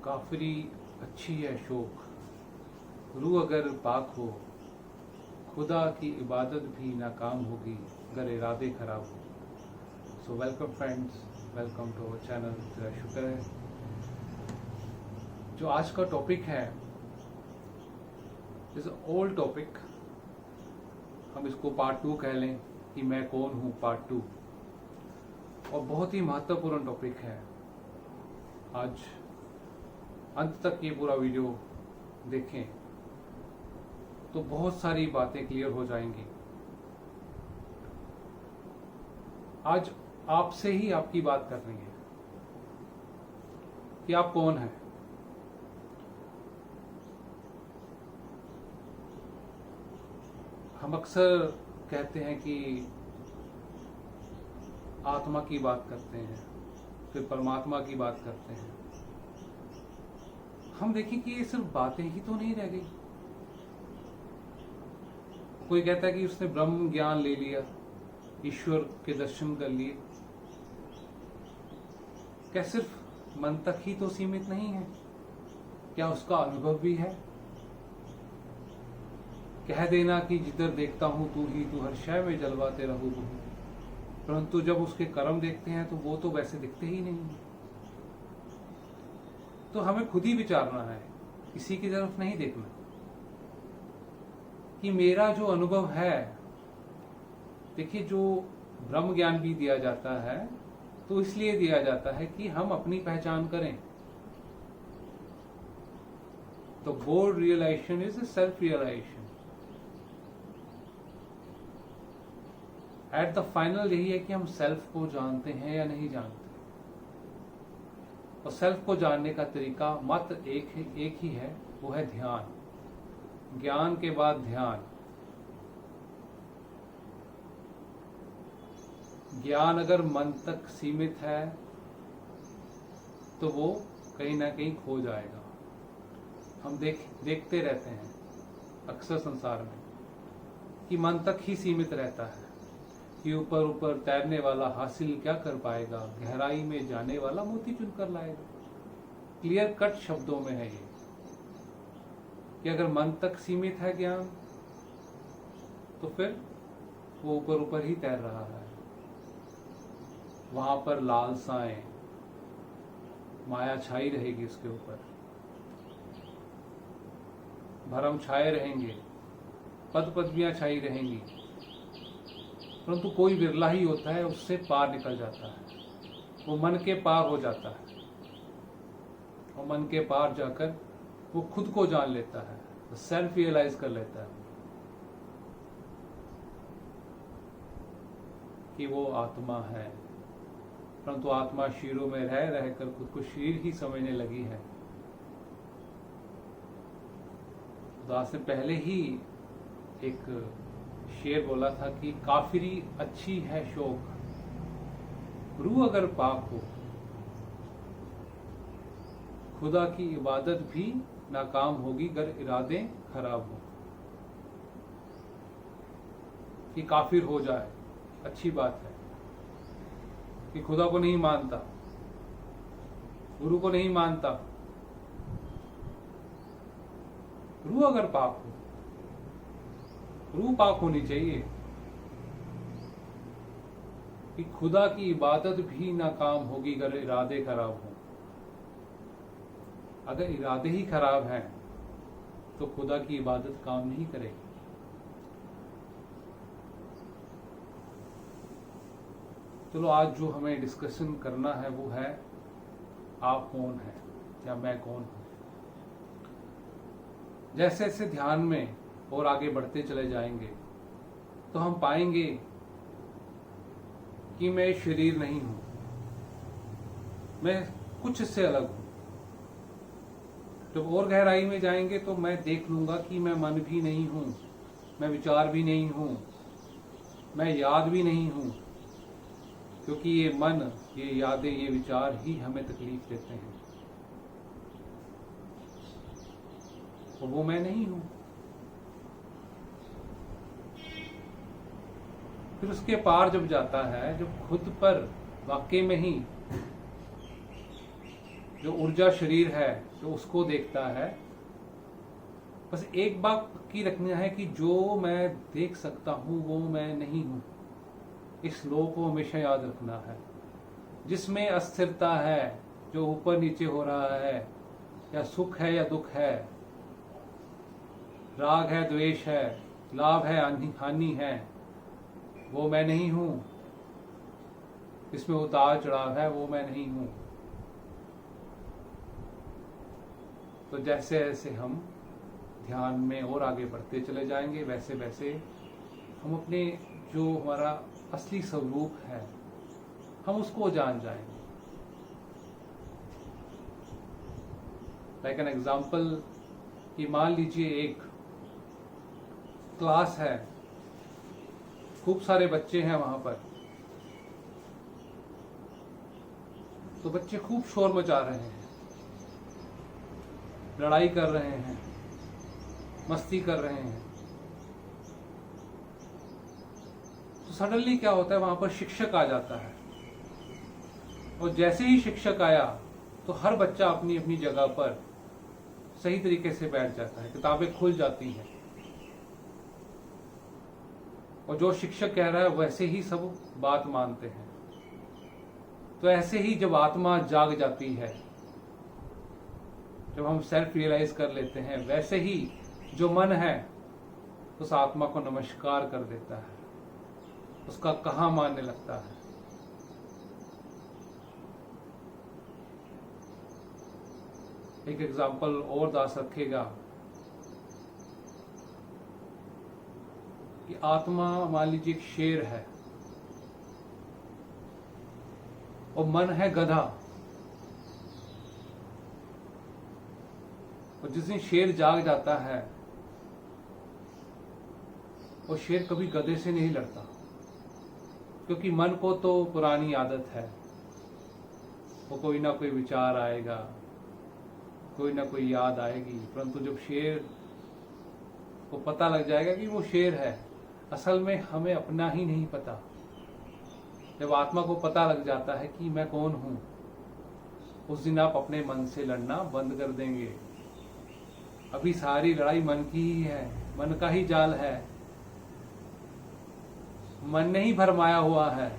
काफिरी अच्छी है शौक, रूह अगर पाक हो, खुदा की इबादत भी नाकाम होगी अगर इरादे खराब हो। So welcome friends, welcome to our channel. तेरा शुक्र है। जो आज का टॉपिक है इज ओल्ड टॉपिक, हम इसको पार्ट 2 कह लें कि मैं कौन हूँ पार्ट 2, और बहुत ही महत्वपूर्ण टॉपिक है। आज अंत तक ये पूरा वीडियो देखें तो बहुत सारी बातें क्लियर हो जाएंगी। आज आपसे ही आपकी बात करनी है कि आप कौन हैं। हम अक्सर कहते हैं कि आत्मा की बात करते हैं, फिर परमात्मा की बात करते हैं। हम देखें कि ये सिर्फ बातें ही तो नहीं रह गई। कोई कहता है कि उसने ब्रह्म ज्ञान ले लिया, ईश्वर के दर्शन कर लिए। क्या सिर्फ मन तक ही तो सीमित नहीं है? क्या उसका अनुभव भी है? कह देना कि जिधर देखता हूं तू ही तू, हर शय में जलवाते रहूं तू, परंतु जब उसके कर्म देखते हैं तो वो तो वैसे दिखते ही नहीं है। तो हमें खुद ही विचारना है, किसी की तरफ नहीं देखना, कि मेरा जो अनुभव है। देखिए, जो ब्रह्म ज्ञान भी दिया जाता है तो इसलिए दिया जाता है कि हम अपनी पहचान करें। तो God realization is self realization. At the final यही है कि हम सेल्फ को जानते हैं या नहीं जानते। और सेल्फ को जानने का तरीका मात्र एक ही है, वो है ध्यान। ज्ञान के बाद ध्यान। ज्ञान अगर मन तक सीमित है तो वो कहीं ना कहीं खो जाएगा। हम देखते रहते हैं अक्सर संसार में कि मन तक ही सीमित रहता है, कि ऊपर ऊपर तैरने वाला हासिल क्या कर पाएगा, गहराई में जाने वाला मोती चुन कर लाएगा। क्लियर कट शब्दों में है ये कि अगर मन तक सीमित है ज्ञान तो फिर वो ऊपर ऊपर ही तैर रहा है। वहां पर लालसाएं, माया छाई रहेगी उसके ऊपर, भरम छाए रहेंगे, पद पदवियां छाई रहेंगी, परंतु कोई विरला ही होता है उससे पार निकल जाता है। वो मन के पार हो जाता है, और मन के पार जाकर वो खुद को जान लेता है, सेल्फ रियलाइज कर लेता है कि वो आत्मा है। परंतु आत्मा शरीरों में रह रहकर खुद को शरीर ही समझने लगी है। दास ने पहले ही एक शेर बोला था कि काफिरी अच्छी है शौक, रूह अगर पाक हो, खुदा की इबादत भी नाकाम होगी अगर इरादे खराब हो। कि काफिर हो जाए अच्छी बात है, कि खुदा को नहीं मानता, गुरु को नहीं मानता। रूह अगर पाक हो, रूह पाक होनी चाहिए, कि खुदा की इबादत भी नाकाम होगी अगर इरादे खराब हो। अगर इरादे ही खराब हैं तो खुदा की इबादत काम नहीं करेगी। चलो, आज जो हमें डिस्कशन करना है वो है आप कौन हैं या मैं कौन हूं। जैसे जैसे ध्यान में और आगे बढ़ते चले जाएंगे तो हम पाएंगे कि मैं शरीर नहीं हूं, मैं कुछ इससे अलग हूं। जब और गहराई में जाएंगे तो मैं देख लूंगा कि मैं मन भी नहीं हूं, मैं विचार भी नहीं हूं, मैं याद भी नहीं हूं, क्योंकि ये मन, ये यादें, ये विचार ही हमें तकलीफ देते हैं। तो वो मैं नहीं हूं। फिर उसके पार जब जाता है, जब खुद पर वाकई में ही जो ऊर्जा शरीर है, जो उसको देखता है। बस एक बात की रखना है कि जो मैं देख सकता हूं वो मैं नहीं हूं। इस श्लोक को हमेशा याद रखना है। जिसमें अस्थिरता है, जो ऊपर नीचे हो रहा है, या सुख है या दुख है, राग है द्वेष है, लाभ है हानि है, वो मैं नहीं हूं। इसमें उतार चढ़ाव है, वो मैं नहीं हूं। तो जैसे जैसे हम ध्यान में और आगे बढ़ते चले जाएंगे, वैसे वैसे हम अपने जो हमारा असली स्वरूप है, हम उसको जान जाएंगे। लाइक एन एग्जाम्पल, कि मान लीजिए एक क्लास है, खूब सारे बच्चे हैं वहां पर, तो बच्चे खूब शोर मचा रहे हैं, लड़ाई कर रहे हैं, मस्ती कर रहे हैं। तो सडनली क्या होता है, वहां पर शिक्षक आ जाता है, और जैसे ही शिक्षक आया तो हर बच्चा अपनी अपनी जगह पर सही तरीके से बैठ जाता है, किताबें खुल जाती हैं, और जो शिक्षक कह रहा है वैसे ही सब बात मानते हैं। तो ऐसे ही जब आत्मा जाग जाती है, जब हम सेल्फ रियलाइज कर लेते हैं, वैसे ही जो मन है उस आत्मा को नमस्कार कर देता है, उसका कहा मानने लगता है। एक एग्जाम्पल और दास रखेगा कि आत्मा मान लीजिए एक शेर है और मन है गधा, और जिस दिन शेर जाग जाता है, वो शेर कभी गधे से नहीं लड़ता, क्योंकि मन को तो पुरानी आदत है, वो कोई ना कोई विचार आएगा, कोई ना कोई याद आएगी। परंतु जब शेर को पता लग जाएगा कि वो शेर है, असल में हमें अपना ही नहीं पता, जब आत्मा को पता लग जाता है कि मैं कौन हूं, उस दिन आप अपने मन से लड़ना बंद कर देंगे। अभी सारी लड़ाई मन की ही है, मन का ही जाल है, मन ने ही भरमाया हुआ है।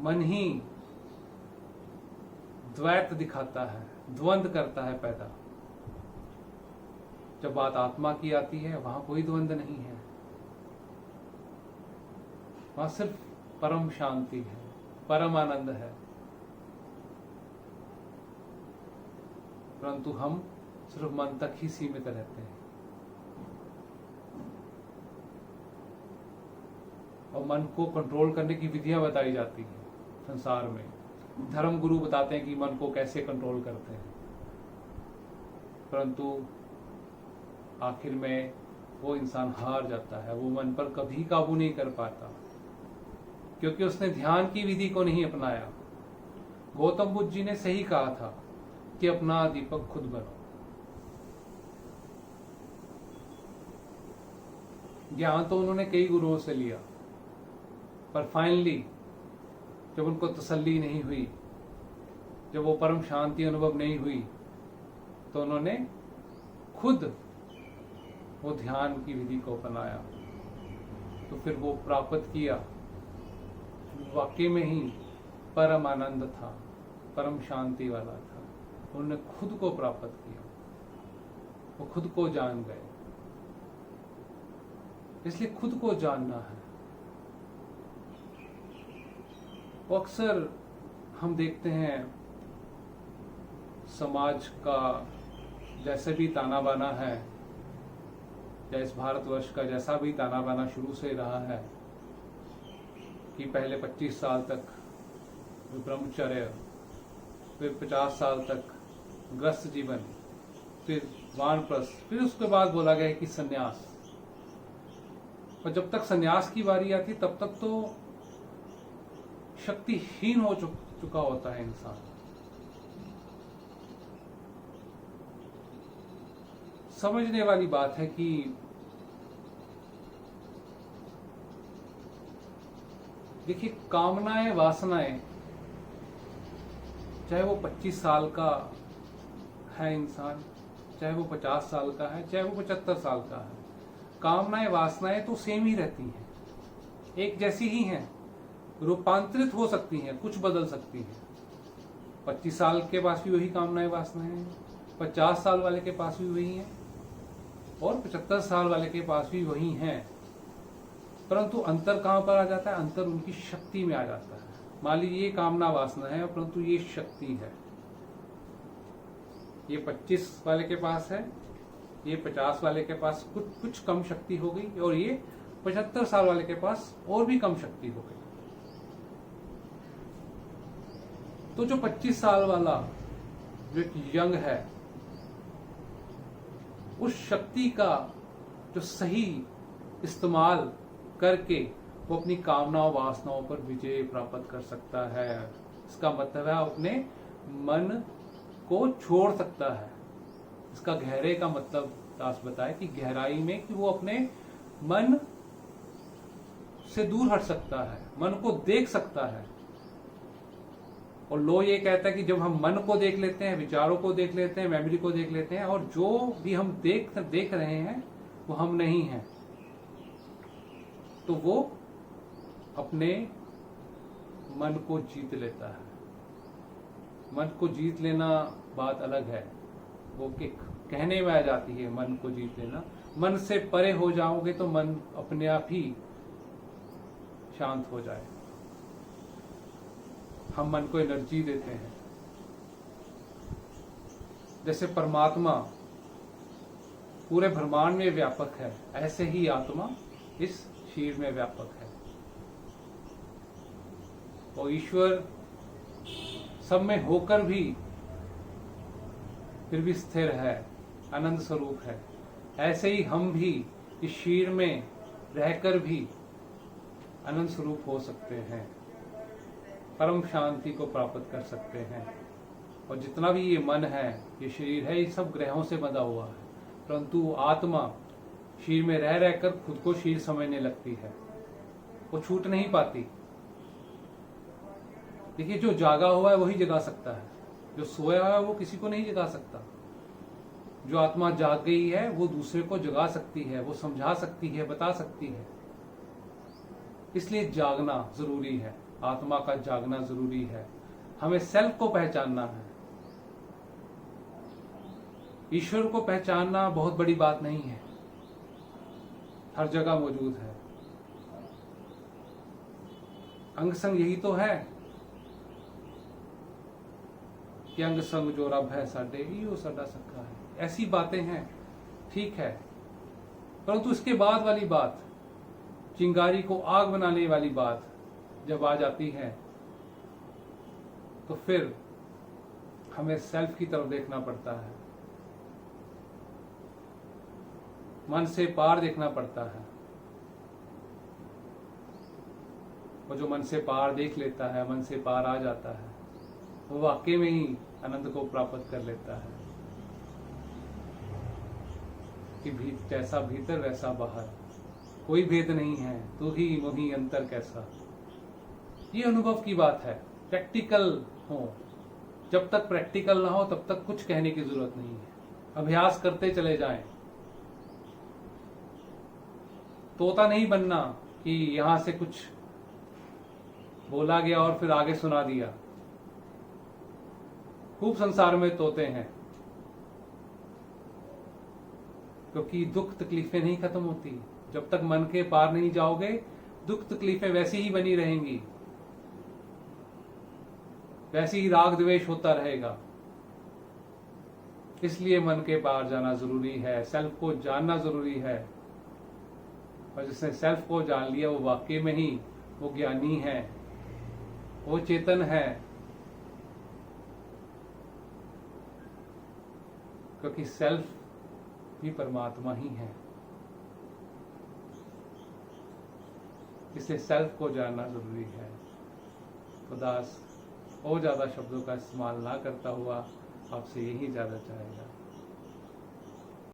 मन ही द्वैत दिखाता है, द्वंद करता है पैदा। जब बात आत्मा की आती है, वहां कोई द्वंद नहीं है, वहां सिर्फ परम शांति है, परम आनंद है। परंतु हम सिर्फ मन तक ही सीमित रहते हैं, और मन को कंट्रोल करने की विधियां बताई जाती हैं संसार में। धर्म गुरु बताते हैं कि मन को कैसे कंट्रोल करते हैं, परंतु आखिर में वो इंसान हार जाता है, वो मन पर कभी काबू नहीं कर पाता, क्योंकि उसने ध्यान की विधि को नहीं अपनाया। गौतम बुद्ध जी ने सही कहा था कि अपना दीपक खुद बनो। ज्ञान तो उन्होंने कई गुरुओं से लिया, पर फाइनली जब उनको तसल्ली नहीं हुई, जब वो परम शांति अनुभव नहीं हुई, तो उन्होंने खुद वो ध्यान की विधि को अपनाया। तो फिर वो प्राप्त किया, वाकई में ही परम आनंद था, परम शांति वाला था। उन्होंने खुद को प्राप्त किया, वो खुद को जान गए। इसलिए खुद को जानना है। वो अक्सर हम देखते हैं समाज का जैसे भी ताना बाना है, या इस भारतवर्ष का जैसा भी ताना बाना शुरू से रहा है, कि पहले 25 साल तक ब्रह्मचर्य, फिर 50 साल तक ग्रस्त जीवन, फिर वानप्रस्थ, फिर उसके बाद बोला गया कि सन्यास। और जब तक सन्यास की बारी आती तब तक तो शक्तिहीन हो चुका होता है इंसान। समझने वाली बात है कि देखिए, कामनाएं, वासनाएं, चाहे वो 25 साल का है इंसान, चाहे वो 50 साल का है, चाहे वो 75 साल का है, कामनाएं वासनाएं तो सेम ही रहती हैं, एक जैसी ही हैं, रूपांतरित हो सकती हैं, कुछ बदल सकती हैं। 25 साल के पास भी वही कामनाएं वासनाएं हैं, 50 साल वाले के पास भी वही हैं, और 75 साल वाले के पास भी वही हैं। परंतु अंतर कहां पर आ जाता है? अंतर उनकी शक्ति में आ जाता है। मान लीजिए ये कामना वासना है, परंतु ये शक्ति है। ये 25 वाले के पास है, ये 50 वाले के पास कुछ कम शक्ति हो गई, और ये 75 साल वाले के पास और भी कम शक्ति हो गई। तो जो 25 साल वाला जो एक यंग है, उस शक्ति का जो सही इस्तेमाल करके वो अपनी कामनाओं वासनाओं पर विजय प्राप्त कर सकता है। इसका मतलब है अपने मन को छोड़ सकता है। इसका गहरे का मतलब दास बताए कि गहराई में कि वो अपने मन से दूर हट सकता है, मन को देख सकता है। और लो ये कहता है कि जब हम मन को देख लेते हैं, विचारों को देख लेते हैं, मेमोरी को देख लेते हैं, और जो भी हम देख रहे हैं वो हम नहीं हैं, तो वो अपने मन को जीत लेता है। मन को जीत लेना बात अलग है, वो कहने में आ जाती है मन को जीत लेना। मन से परे हो जाओगे तो मन अपने आप ही शांत हो जाए। हम मन को एनर्जी देते हैं। जैसे परमात्मा पूरे ब्रह्मांड में व्यापक है, ऐसे ही आत्मा इस शरीर में व्यापक है। और ईश्वर सब में होकर भी फिर भी स्थिर है, आनंद स्वरूप है। ऐसे ही हम भी इस शरीर में रहकर भी आनंद स्वरूप हो सकते हैं, परम शांति को प्राप्त कर सकते हैं। और जितना भी ये मन है, ये शरीर है, ये सब ग्रहों से बंधा हुआ है, परंतु आत्मा शरीर में रह रहकर खुद को शरीर समझने लगती है, वो छूट नहीं पाती। देखिए, जो जागा हुआ है वही जगा सकता है, जो सोया हुआ है वो किसी को नहीं जगा सकता। जो आत्मा जाग गई है वो दूसरे को जगा सकती है, वो समझा सकती है, बता सकती है। इसलिए जागना जरूरी है, आत्मा का जागना जरूरी है। हमें सेल्फ को पहचानना है। ईश्वर को पहचानना बहुत बड़ी बात नहीं है, हर जगह मौजूद है। अंग संग यही तो है कि अंग संग जो रब है साडे ही वो साडा सखा है। ऐसी बातें हैं, ठीक है, परंतु इसके बाद वाली बात, चिंगारी को आग बनाने वाली बात जब आ जाती है तो फिर हमें सेल्फ की तरफ देखना पड़ता है, मन से पार देखना पड़ता है। वो जो मन से पार देख लेता है, मन से पार आ जाता है, वो वाकई में ही आनंद को प्राप्त कर लेता है कि जैसा भीतर वैसा बाहर, कोई भेद नहीं है, तू ही मोही अंतर कैसा। ये अनुभव की बात है। प्रैक्टिकल हो, जब तक प्रैक्टिकल ना हो तब तक कुछ कहने की जरूरत नहीं है। अभ्यास करते चले जाएं। तोता नहीं बनना कि यहां से कुछ बोला गया और फिर आगे सुना दिया। खूब संसार में तोते हैं, क्योंकि दुख तकलीफें नहीं खत्म होती। जब तक मन के पार नहीं जाओगे, दुख तकलीफें वैसी ही बनी रहेंगी, वैसी ही राग द्वेष होता रहेगा। इसलिए मन के पार जाना जरूरी है, सेल्फ को जानना जरूरी है। और जिसने सेल्फ को जान लिया वो वाकई में ही वो ज्ञानी है, वो चेतन है, क्योंकि सेल्फ भी परमात्मा ही है। इसलिए सेल्फ को जानना जरूरी है। तो दास और ज्यादा शब्दों का इस्तेमाल ना करता हुआ आपसे यही ज्यादा चाहेगा।